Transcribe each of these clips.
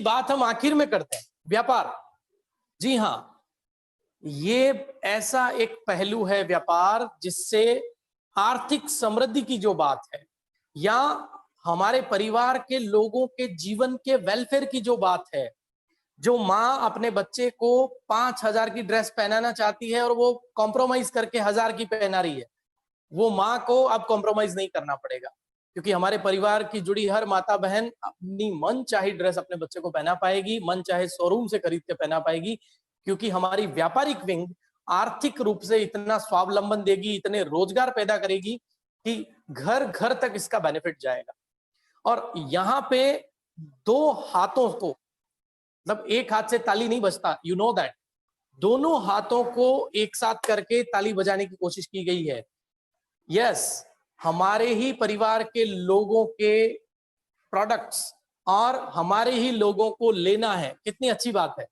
बात हम आखिर में करते हैं, व्यापार। जी हाँ, ये ऐसा एक पहलू है व्यापार जिससे आर्थिक समृद्धि की जो बात है या हमारे परिवार के लोगों के जीवन के वेलफेयर की जो बात है, जो माँ अपने बच्चे को 5,000 की ड्रेस पहनाना चाहती है और वो कॉम्प्रोमाइज करके 1,000 की पहना रही है, वो माँ को अब कॉम्प्रोमाइज नहीं करना पड़ेगा, क्योंकि हमारे परिवार की जुड़ी हर माता बहन अपनी मन चाहे ड्रेस अपने बच्चे को पहना पाएगी, मन चाहे शोरूम से खरीद के पहना पाएगी, क्योंकि हमारी व्यापारिक विंग आर्थिक रूप से इतना स्वावलंबन देगी, इतने रोजगार पैदा करेगी कि घर घर तक इसका बेनिफिट जाएगा। और यहाँ पे दो हाथों को, मतलब एक हाथ से ताली नहीं बजता, यू नो दैट, दोनों हाथों को एक साथ करके ताली बजाने की कोशिश की गई है। यस, हमारे ही परिवार के लोगों के प्रोडक्ट्स और हमारे ही लोगों को लेना है, कितनी अच्छी बात है।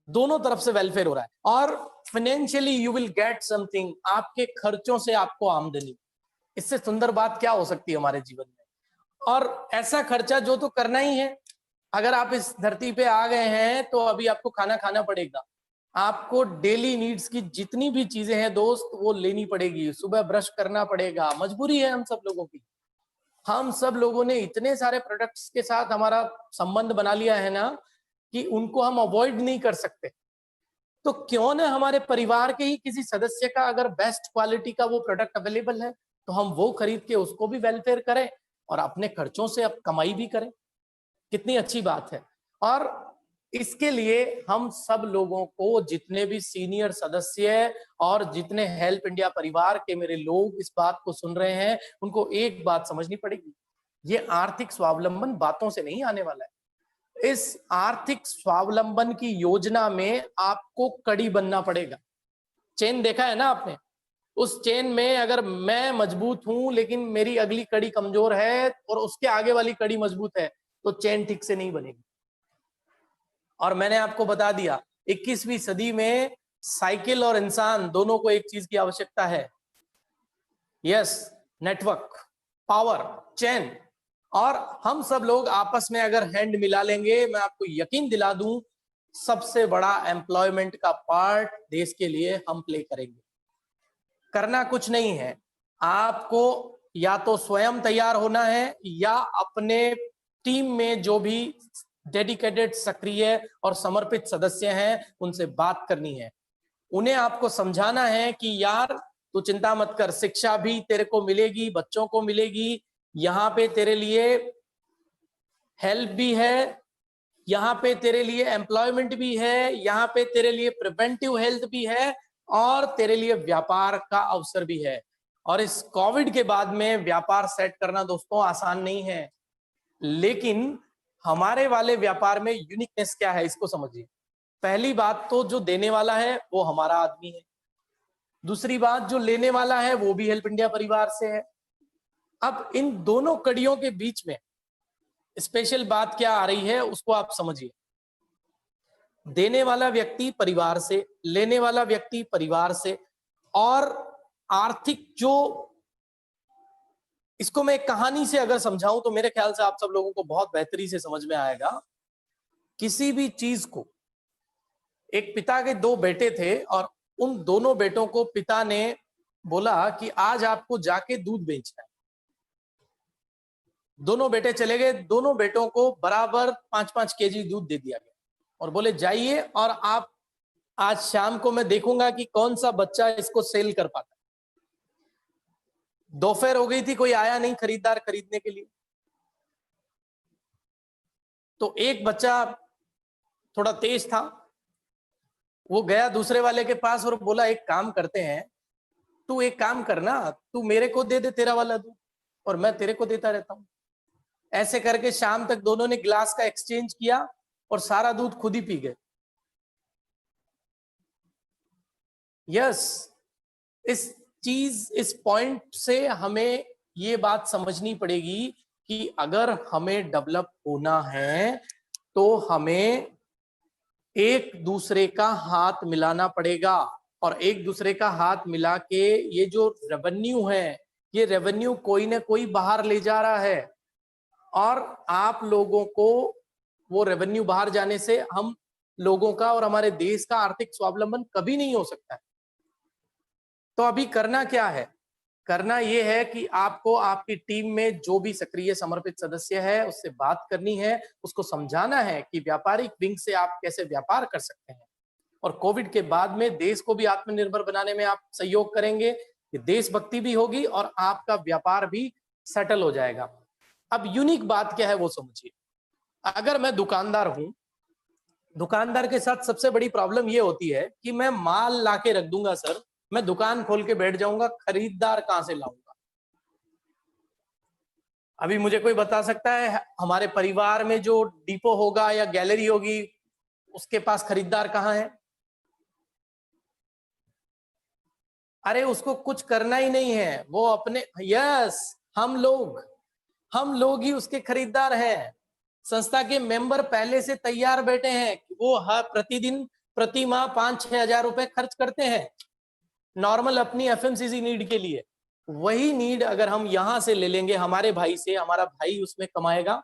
दोनों तरफ से वेलफेयर हो रहा है और financially you will get something, आपके खर्चों से आपको आमदनी। इससे सुंदर बात क्या हो सकती है हमारे जीवन में। और ऐसा खर्चा जो तो करना ही है, अगर आप इस धरती पे आ गए हैं तो अभी आपको खाना खाना पड़ेगा, आपको डेली नीड्स की जितनी भी चीजें हैं दोस्त वो लेनी पड़ेगी, सुबह ब्रश करना पड़ेगा, मजबूरी है हम सब लोगों की। हम सब लोगों ने इतने सारे प्रोडक्ट्स के साथ हमारा संबंध बना लिया है ना कि उनको हम अवॉइड नहीं कर सकते। तो क्यों ना हमारे परिवार के ही किसी सदस्य का अगर बेस्ट क्वालिटी का वो प्रोडक्ट अवेलेबल है तो हम वो खरीद के उसको भी वेलफेयर करें और अपने खर्चों से अब कमाई भी करें। कितनी अच्छी बात है। और इसके लिए हम सब लोगों को, जितने भी सीनियर सदस्य और जितने हेल्प इंडिया परिवार के मेरे लोग इस बात को सुन रहे हैं, उनको एक बात समझनी पड़ेगी, ये आर्थिक स्वावलंबन बातों से नहीं आने वाला है। इस आर्थिक स्वावलंबन की योजना में आपको कड़ी बनना पड़ेगा। चेन देखा है ना आपने, उस चेन में अगर मैं मजबूत हूं लेकिन मेरी अगली कड़ी कमजोर है और उसके आगे वाली कड़ी मजबूत है तो चेन ठीक से नहीं बनेगी। और मैंने आपको बता दिया 21वीं सदी में साइकिल और इंसान दोनों को एक चीज की आवश्यकता है, यस, नेटवर्क, पावर, चेन। और हम सब लोग आपस में अगर हैंड मिला लेंगे, मैं आपको यकीन दिला दूं, सबसे बड़ा एम्प्लॉयमेंट का पार्ट देश के लिए हम प्ले करेंगे। करना कुछ नहीं है, आपको या तो स्वयं तैयार होना है या अपने टीम में जो भी डेडिकेटेड, सक्रिय और समर्पित सदस्य हैं उनसे बात करनी है। उन्हें आपको समझाना है कि यार तू चिंता मत कर, शिक्षा भी तेरे को मिलेगी, बच्चों को मिलेगी, यहाँ पे तेरे लिए हेल्प भी है, यहाँ पे तेरे लिए एम्प्लॉयमेंट भी है, यहाँ पे तेरे लिए प्रिवेंटिव हेल्थ भी है और तेरे लिए व्यापार का अवसर भी है। और इस कोविड के बाद में व्यापार सेट करना दोस्तों आसान नहीं है, लेकिन हमारे वाले व्यापार में यूनिकनेस क्या है इसको समझिए। पहली बात तो जो देने वाला है वो हमारा आदमी है, दूसरी बात जो लेने वाला है वो भी हेल्प इंडिया परिवार से है। अब इन दोनों कड़ियों के बीच में स्पेशल बात क्या आ रही है उसको आप समझिए। देने वाला व्यक्ति परिवार से, लेने वाला व्यक्ति परिवार से, और आर्थिक जो, इसको मैं एक कहानी से अगर समझाऊं तो मेरे ख्याल से आप सब लोगों को बहुत बेहतरी से समझ में आएगा। किसी भी चीज को, एक पिता के दो बेटे थे और उन दोनों बेटों को पिता ने बोला कि आज आपको जाके दूध बेचना है। दोनों बेटे चले गए, दोनों बेटों को बराबर 5-5 केजी दूध दे दिया गया और बोले जाइए और आप आज शाम को मैं देखूंगा कि कौन सा बच्चा इसको सेल कर पाता है। दोपहर हो गई थी, कोई आया नहीं खरीदार खरीदने के लिए, तो एक बच्चा थोड़ा तेज था, वो गया दूसरे वाले के पास और बोला एक काम करते हैं, तू एक काम करना, तू मेरे को दे दे तेरा वाला दूध और मैं तेरे को देता रहता हूं। ऐसे करके शाम तक दोनों ने ग्लास का एक्सचेंज किया और सारा दूध खुद ही पी गए। यस, इस पॉइंट से हमें ये बात समझनी पड़ेगी कि अगर हमें डेवलप होना है तो हमें एक दूसरे का हाथ मिलाना पड़ेगा। और एक दूसरे का हाथ मिला के ये जो रेवेन्यू है, ये रेवेन्यू कोई ना कोई बाहर ले जा रहा है और आप लोगों को वो रेवेन्यू बाहर जाने से हम लोगों का और हमारे देश का आर्थिक स्वावलंबन कभी नहीं हो सकता है। तो अभी करना क्या है? करना ये है कि आपको आपकी टीम में जो भी सक्रिय समर्पित सदस्य है उससे बात करनी है, उसको समझाना है कि व्यापारिक विंग से आप कैसे व्यापार कर सकते हैं, और कोविड के बाद में देश को भी आत्मनिर्भर बनाने में आप सहयोग करेंगे, देशभक्ति भी होगी और आपका व्यापार भी सेटल हो जाएगा। अब यूनिक बात क्या है वो समझिए। अगर मैं दुकानदार हूं, दुकानदार के साथ सबसे बड़ी प्रॉब्लम ये होती है कि मैं माल लाके रख दूंगा सर, मैं दुकान खोल के बैठ जाऊंगा, खरीदार कहां से लाऊंगा? अभी मुझे कोई बता सकता है हमारे परिवार में जो डिपो होगा या गैलरी होगी उसके पास खरीदार कहां है? अरे उसको कुछ करना ही नहीं है, वो अपने, यस, हम लोग ही उसके खरीदार हैं। संस्था के मेंबर पहले से तैयार बैठे हैं, वो हर प्रतिदिन प्रति माह 5-6 हजार रुपए खर्च करते हैं नॉर्मल अपनी एफएमसीजी नीड के लिए। वही नीड अगर हम यहां से ले लेंगे हमारे भाई से, हमारा भाई उसमें कमाएगा,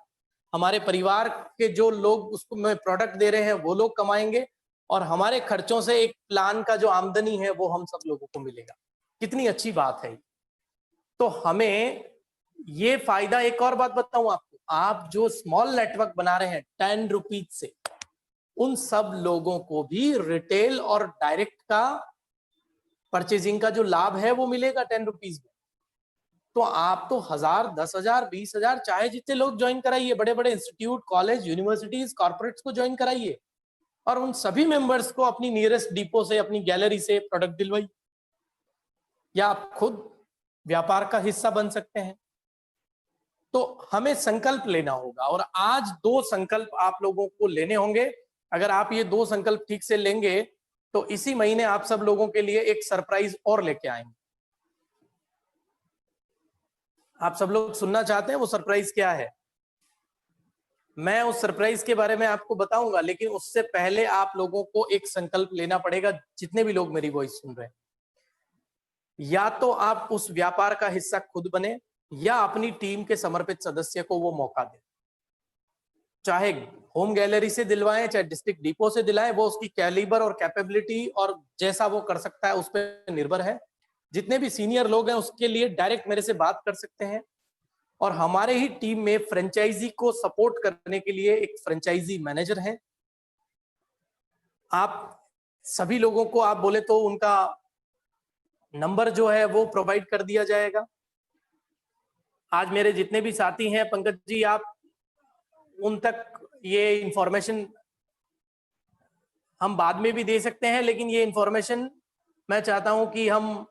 हमारे परिवार के जो लोग उसको में प्रोडक्ट दे रहे हैं वो लोग कमाएंगे, और हमारे खर्चों से एक प्लान का जो आमदनी है वो हम सब लोगों को मिलेगा। कितनी अच्छी बात है। तो हमें ये फायदा, एक और बात बताऊं आपको, आप जो स्मॉल नेटवर्क बना रहे हैं 10 रुपीज से, उन सब लोगों को भी रिटेल और डायरेक्ट का परचेजिंग का जो लाभ है वो मिलेगा 10 रुपीज में। तो आप तो 1000, 10,000, 20,000 चाहे जितने लोग ज्वाइन कराइए, बड़े बड़े इंस्टीट्यूट, कॉलेज, यूनिवर्सिटीज, कॉर्पोरेट्स को ज्वाइन कराइए, और उन सभी मेंबर्स को अपनी नियरेस्ट डिपो से, अपनी गैलरी से प्रोडक्ट दिलवाइए, या आप खुद व्यापार का हिस्सा बन सकते हैं। तो हमें संकल्प लेना होगा, और आज 2 संकल्प आप लोगों को लेने होंगे। अगर आप ये 2 संकल्प ठीक से लेंगे तो इसी महीने आप सब लोगों के लिए एक सरप्राइज और लेके आएंगे। आप सब लोग सुनना चाहते हैं वो सरप्राइज क्या है? मैं उस सरप्राइज के बारे में आपको बताऊंगा, लेकिन उससे पहले आप लोगों को एक संकल्प लेना पड़ेगा, जितने भी लोग मेरी वॉइस सुन रहे हैं। या तो आप उस व्यापार का हिस्सा खुद बने, या अपनी टीम के समर्पित सदस्य को वो मौका दें। चाहे होम गैलरी से दिलवाएं, चाहे डिस्ट्रिक्ट डिपो से दिलाएं, वो उसकी कैलिबर और कैपेबिलिटी और जैसा वो कर सकता है उस पर निर्भर है। जितने भी सीनियर लोग हैं उसके लिए डायरेक्ट मेरे से बात कर सकते हैं, और हमारे ही टीम में फ्रेंचाइजी को सपोर्ट करने के लिए एक फ्रेंचाइजी मैनेजर है। आप सभी लोगों को आप बोले तो उनका नंबर जो है वो प्रोवाइड कर दिया जाएगा। आज मेरे जितने भी साथी हैं, पंकज जी, आप उन तक ये इंफॉर्मेशन हम बाद में भी दे सकते हैं, लेकिन ये इंफॉर्मेशन मैं चाहता हूं कि हम,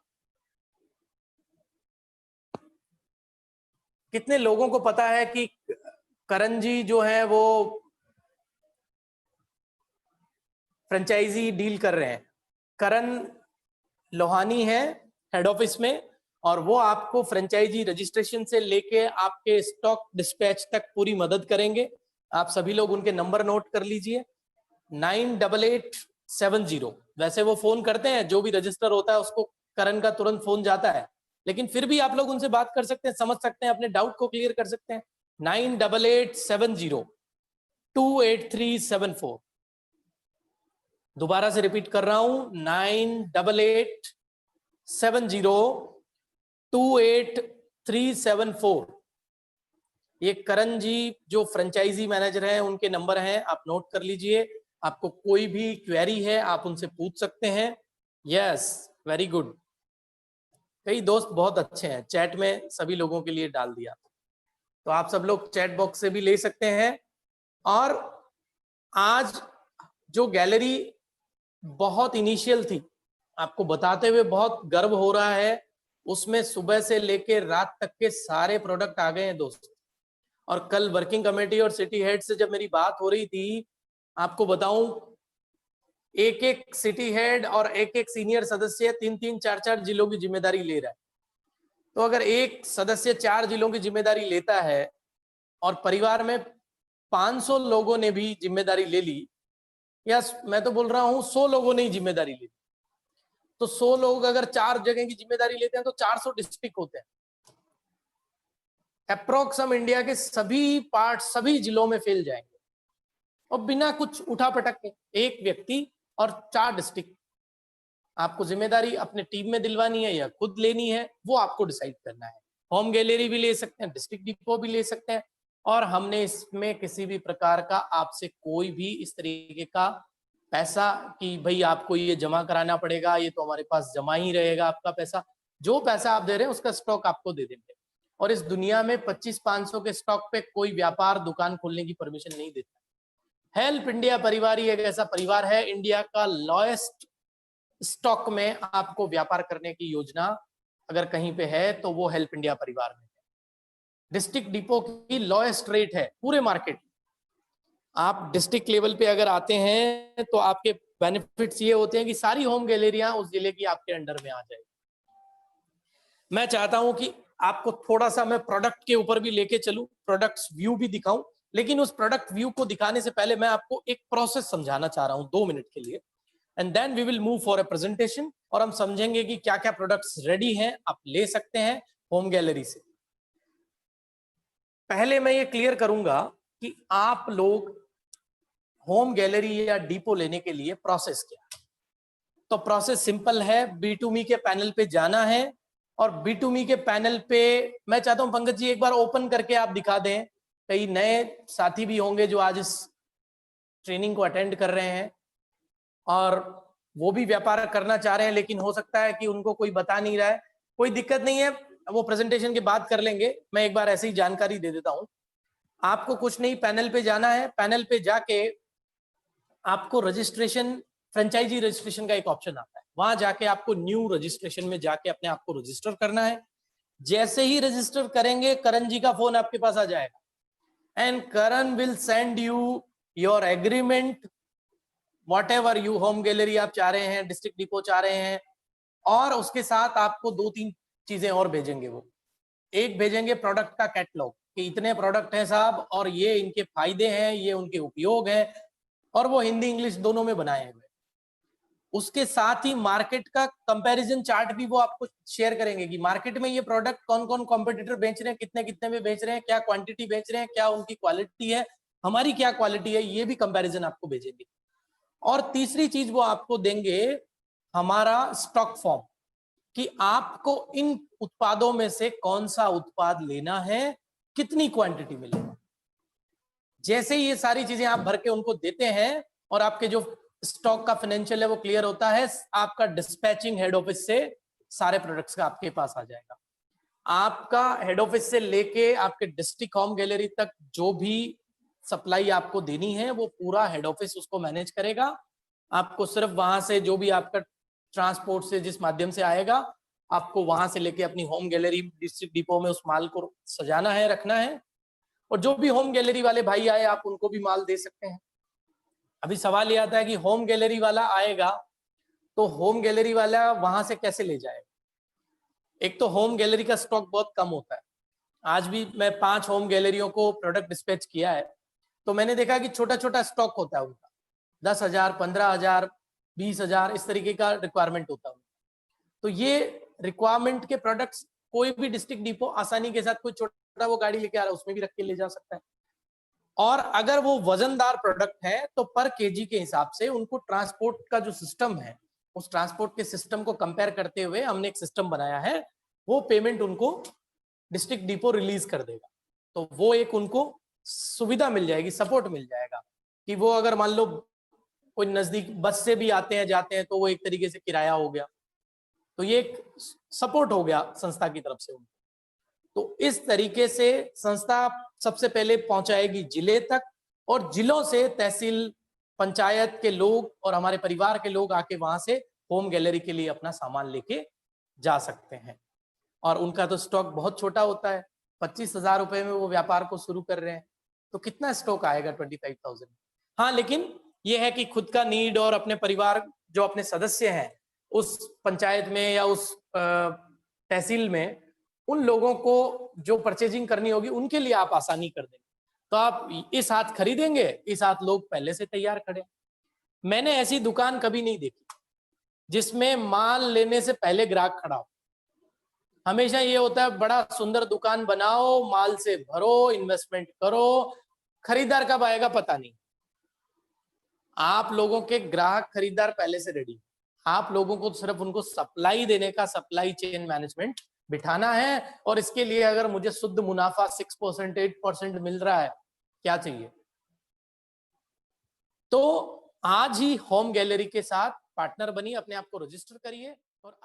कितने लोगों को पता है कि करण जी जो है वो फ्रेंचाइजी डील कर रहे हैं? करण लोहानी है हेड ऑफिस में, और वो आपको फ्रेंचाइजी रजिस्ट्रेशन से लेके आपके स्टॉक डिस्पैच तक पूरी मदद करेंगे। आप सभी लोग उनके नंबर नोट कर लीजिए, 988870। वैसे वो फोन करते हैं, जो भी रजिस्टर होता है उसको करण का तुरंत फोन जाता है, लेकिन फिर भी आप लोग उनसे बात कर सकते हैं, समझ सकते हैं, अपने डाउट को क्लियर कर सकते हैं। 9888702837 दोबारा से रिपीट कर रहा हूं, 9888702837। ये करण जी जो फ्रेंचाइजी मैनेजर हैं उनके नंबर हैं, आप नोट कर लीजिए। आपको कोई भी क्वेरी है आप उनसे पूछ सकते हैं। यस, वेरी गुड, कई दोस्त बहुत अच्छे हैं, चैट में सभी लोगों के लिए डाल दिया, तो आप सब लोग चैट बॉक्स से भी ले सकते हैं। और आज जो गैलरी बहुत इनिशियल थी, आपको बताते हुए बहुत गर्व हो रहा है, उसमें सुबह से लेकर रात तक के सारे प्रोडक्ट आ गए हैं दोस्त। और कल वर्किंग कमेटी और सिटी हेड से जब मेरी बात हो रही थी, आपको बताऊं, एक एक सिटी हेड और एक एक सीनियर सदस्य 3-3, 4-4 जिलों की जिम्मेदारी ले रहा है। तो अगर एक सदस्य 4 जिलों की जिम्मेदारी लेता है और परिवार में 500 लोगों ने भी जिम्मेदारी ले ली, या मैं तो बोल रहा हूं 100 लोगों ने ही जिम्मेदारी ली, तो 100 लोग अगर 4 जगह की जिम्मेदारी लेते हैं तो 400 डिस्ट्रिक्ट होते हैं। अप्रोक्स हम इंडिया के सभी पार्ट, सभी जिलों में फैल जाएंगे। और बिना कुछ उठा पटक के, एक व्यक्ति और 4 डिस्ट्रिक्ट, आपको जिम्मेदारी अपने टीम में दिलवानी है या खुद लेनी है, वो आपको डिसाइड करना है। होम गैलरी भी ले सकते हैं, डिस्ट्रिक्ट डिपो भी ले सकते हैं, और हमने इसमें किसी भी प्रकार का आपसे कोई भी इस तरीके का पैसा कि भाई आपको ये जमा कराना पड़ेगा, ये तो हमारे पास जमा ही रहेगा आपका पैसा, जो पैसा आप दे रहे हैं उसका स्टॉक आपको दे देंगे। और इस दुनिया में 2500-500 के स्टॉक पे कोई व्यापार दुकान खोलने की परमिशन नहीं देता। हेल्प इंडिया परिवार ही एक ऐसा परिवार है, इंडिया का लॉएस्ट स्टॉक में आपको व्यापार करने की योजना अगर कहीं पे है तो वो हेल्प इंडिया परिवार में है। डिस्ट्रिक्ट डिपो की लॉएस्ट रेट है पूरे मार्केट। आप डिस्ट्रिक्ट लेवल पे अगर आते हैं तो आपके बेनिफिट्स ये होते हैं कि सारी होम गैलरियां उस जिले की आपके अंडर में आ जाएगी। मैं चाहता हूं कि आपको थोड़ा सा मैं प्रोडक्ट के ऊपर भी लेके चलूं, प्रोडक्ट्स व्यू भी दिखाऊं, लेकिन उस प्रोडक्ट व्यू को दिखाने से पहले मैं आपको एक प्रोसेस समझाना चाह रहा हूं 2 मिनट के लिए, and then we will move for a presentation, और हम समझेंगे कि क्या क्या प्रोडक्ट्स रेडी हैं, आप ले सकते हैं होम गैलरी से। पहले मैं ये क्लियर करूंगा कि आप लोग होम गैलरी या डिपो लेने के लिए प्रोसेस क्या है। तो प्रोसेस सिंपल है, B2Me के पैनल पे जाना है, और B2Me के पैनल पे मैं चाहता हूं पंकज जी एक बार ओपन करके आप दिखा दें, कई नए साथी भी होंगे जो आज इस ट्रेनिंग को अटेंड कर रहे हैं और वो भी व्यापार करना चाह रहे हैं, लेकिन हो सकता है कि उनको कोई बता नहीं रहा है। कोई दिक्कत नहीं है, वो प्रेजेंटेशन के बाद कर लेंगे, मैं एक बार ऐसी जानकारी दे देता हूं। आपको कुछ नहीं, पैनल पे जाना है, पैनल पे जाके आपको रजिस्ट्रेशन, फ्रेंचाइजी रजिस्ट्रेशन का एक ऑप्शन आता है, वहां जाके आपको न्यू रजिस्ट्रेशन में जाके अपने आप को रजिस्टर करना है। जैसे ही रजिस्टर करेंगे करण जी का फोन आपके पास आ जाएगा, and Karan will send you your agreement, what ever you home gallery आप चाह रहे हैं, डिस्ट्रिक्ट डिपो चाह रहे हैं, और उसके साथ आपको 2-3 चीजें और भेजेंगे। वो एक भेजेंगे प्रोडक्ट का कैटलॉग कि इतने प्रोडक्ट हैं साहब और ये इनके फायदे हैं, ये उनके उपयोग है, और वो हिंदी इंग्लिश दोनों में बनाए हुए। उसके साथ ही मार्केट का कंपैरिजन चार्ट भी वो आपको शेयर करेंगे कि मार्केट में ये प्रोडक्ट कौन कौन कॉम्पिटिटर बेच रहे हैं, कितने कितने में बेच रहे हैं, क्या क्वांटिटी बेच रहे हैं, क्या उनकी क्वालिटी है, हमारी क्या क्वालिटी है, ये भी कंपैरिजन आपको भेजेंगे। और तीसरी चीज वो आपको देंगे हमारा स्टॉक फॉर्म, कि आपको इन उत्पादों में से कौन सा उत्पाद लेना है, कितनी क्वांटिटी में लेना। जैसे ही ये सारी चीजें आप भर के उनको देते हैं और आपके जो स्टॉक का फाइनेंशियल है वो क्लियर होता है, आपका डिस्पैचिंग हेड ऑफिस से सारे प्रोडक्ट्स का आपके पास आ जाएगा। आपका हेड ऑफिस से लेके आपके डिस्ट्रिक्ट होम गैलरी तक जो भी सप्लाई आपको देनी है वो पूरा हेड ऑफिस उसको मैनेज करेगा। आपको सिर्फ वहां से जो भी आपका ट्रांसपोर्ट से जिस माध्यम से आएगा, आपको वहां से लेके अपनी होम गैलरी डिस्ट्रिक्ट डिपो में उस माल को सजाना है, रखना है, और जो भी होम गैलरी वाले भाई आए आप उनको भी माल दे सकते हैं। अभी सवाल ये आता है कि होम गैलरी वाला आएगा तो होम गैलरी वाला वहां से कैसे ले जाएगा। एक तो होम गैलरी का स्टॉक बहुत कम होता है। आज भी मैं 5 होम गैलरियों को प्रोडक्ट डिस्पैच किया है, तो मैंने देखा कि छोटा छोटा स्टॉक होता है उनका, 10,000, 15,000, 20,000 इस तरीके का रिक्वायरमेंट होता है। तो ये रिक्वायरमेंट के प्रोडक्ट्स कोई भी डिस्ट्रिक्ट डिपो आसानी के साथ, कोई छोटा वो गाड़ी लेके आ रहा है उसमें भी रख के ले जा सकता है। और अगर वो वजनदार प्रोडक्ट है तो पर केजी के हिसाब से उनको ट्रांसपोर्ट का जो सिस्टम है, उस ट्रांसपोर्ट के सिस्टम को कंपेयर करते हुए हमने एक सिस्टम बनाया है, वो पेमेंट उनको डिस्ट्रिक्ट डिपो रिलीज कर देगा। तो वो एक उनको सुविधा मिल जाएगी, सपोर्ट मिल जाएगा कि वो अगर मान लो कोई नजदीक बस से भी आते हैं जाते हैं तो वो एक तरीके से किराया हो गया, तो ये एक सपोर्ट हो गया संस्था की तरफ से उनको। तो इस तरीके से संस्था सबसे पहले पहुंचाएगी जिले तक, और जिलों से तहसील पंचायत के लोग और हमारे परिवार के लोग आके वहां से होम गैलरी के लिए अपना सामान लेके जा सकते हैं। और उनका तो स्टॉक बहुत छोटा होता है, 25,000 रुपए में वो व्यापार को शुरू कर रहे हैं, तो कितना स्टॉक आएगा 25,000। हाँ, लेकिन ये है कि खुद का नीड और अपने परिवार जो अपने सदस्य हैं उस पंचायत में या उस तहसील में, उन लोगों को जो परचेजिंग करनी होगी उनके लिए आप आसानी कर देंगे। तो आप इस हाथ खरीदेंगे, इस हाथ लोग पहले से तैयार खड़े। मैंने ऐसी दुकान कभी नहीं देखी जिसमें माल लेने से पहले ग्राहक खड़ा हो। हमेशा ये होता है बड़ा सुंदर दुकान बनाओ, माल से भरो, इन्वेस्टमेंट करो, खरीदार कब आएगा पता नहीं। आप लोगों के ग्राहक खरीदार पहले से रेडी, आप लोगों को सिर्फ उनको सप्लाई देने का सप्लाई चेन मैनेजमेंट बिठाना है, और इसके लिए अगर मुझे शुद्ध मुनाफा 6% 8% मिल रहा है, क्या चाहिए। तो आज ही होम गैलरी के साथ पार्टनर बनिए, अपने आप को रजिस्टर करिए और अब